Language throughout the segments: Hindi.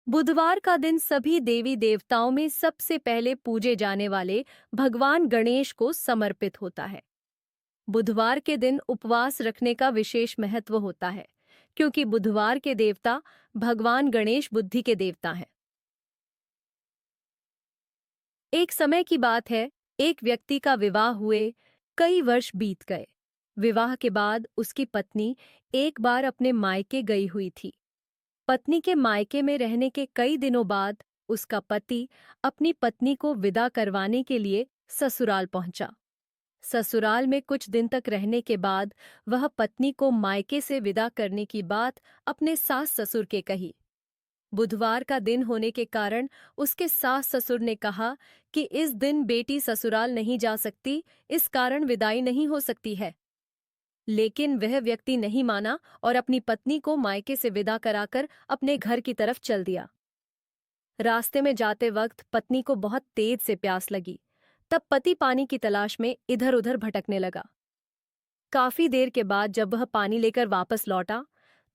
बुधवार का दिन सभी देवी देवताओं में सबसे पहले पूजे जाने वाले भगवान गणेश को समर्पित होता है। बुधवार के दिन उपवास रखने का विशेष महत्व होता है, क्योंकि बुधवार के देवता भगवान गणेश बुद्धि के देवता हैं। एक समय की बात है, एक व्यक्ति का विवाह हुए कई वर्ष बीत गए। विवाह के बाद उसकी पत्नी एक बार अपने मायके गई हुई थी। पत्नी के मायके में रहने के कई दिनों बाद उसका पति अपनी पत्नी को विदा करवाने के लिए ससुराल पहुंचा। ससुराल में कुछ दिन तक रहने के बाद वह पत्नी को मायके से विदा करने की बात अपने सास ससुर के कही। बुधवार का दिन होने के कारण उसके सास ससुर ने कहा कि इस दिन बेटी ससुराल नहीं जा सकती, इस कारण विदाई नहीं हो सकती है। लेकिन वह व्यक्ति नहीं माना और अपनी पत्नी को मायके से विदा कराकर अपने घर की तरफ चल दिया। रास्ते में जाते वक्त पत्नी को बहुत तेज से प्यास लगी। तब पति पानी की तलाश में इधर उधर भटकने लगा। काफी देर के बाद जब वह पानी लेकर वापस लौटा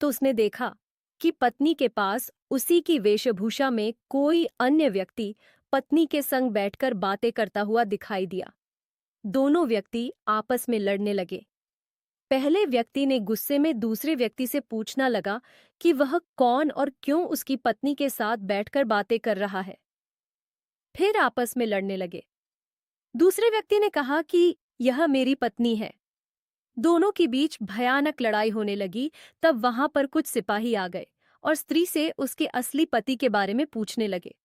तो उसने देखा कि पत्नी के पास उसी की वेशभूषा में कोई अन्य व्यक्ति पत्नी के संग बैठकर बातें करता हुआ दिखाई दिया। दोनों व्यक्ति आपस में लड़ने लगे। पहले व्यक्ति ने गुस्से में दूसरे व्यक्ति से पूछना लगा कि वह कौन और क्यों उसकी पत्नी के साथ बैठकर बातें कर रहा है। फिर आपस में लड़ने लगे। दूसरे व्यक्ति ने कहा कि यह मेरी पत्नी है। दोनों के बीच भयानक लड़ाई होने लगी। तब वहां पर कुछ सिपाही आ गए और स्त्री से उसके असली पति के बारे में पूछने लगे।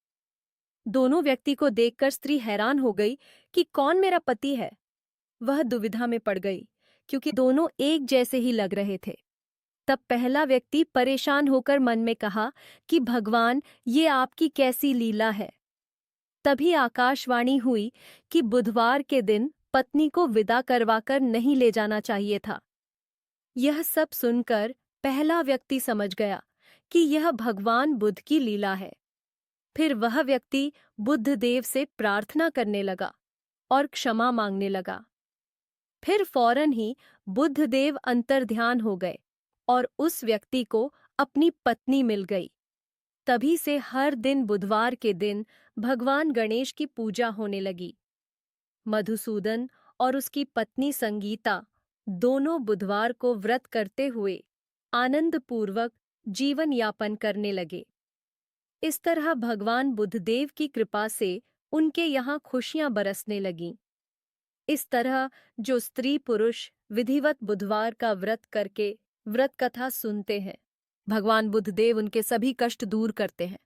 दोनों व्यक्ति को देखकर स्त्री हैरान हो गई कि कौन मेरा पति है। वह दुविधा में पड़ गई, क्योंकि दोनों एक जैसे ही लग रहे थे। तब पहला व्यक्ति परेशान होकर मन में कहा कि भगवान, ये आपकी कैसी लीला है। तभी आकाशवाणी हुई कि बुधवार के दिन पत्नी को विदा करवाकर नहीं ले जाना चाहिए था। यह सब सुनकर पहला व्यक्ति समझ गया कि यह भगवान बुद्ध की लीला है। फिर वह व्यक्ति बुद्ध देव से प्रार्थना करने लगा और क्षमा मांगने लगा। फिर फौरन ही बुद्ध देव अंतर्ध्यान हो गए और उस व्यक्ति को अपनी पत्नी मिल गई। तभी से हर दिन बुधवार के दिन भगवान गणेश की पूजा होने लगी। मधुसूदन और उसकी पत्नी संगीता दोनों बुधवार को व्रत करते हुए आनंदपूर्वक जीवन यापन करने लगे। इस तरह भगवान बुद्धदेव की कृपा से उनके यहाँ खुशियां बरसने लगीं। इस तरह जो स्त्री पुरुष विधिवत बुधवार का व्रत करके व्रत कथा सुनते हैं, भगवान बुद्धदेव उनके सभी कष्ट दूर करते हैं।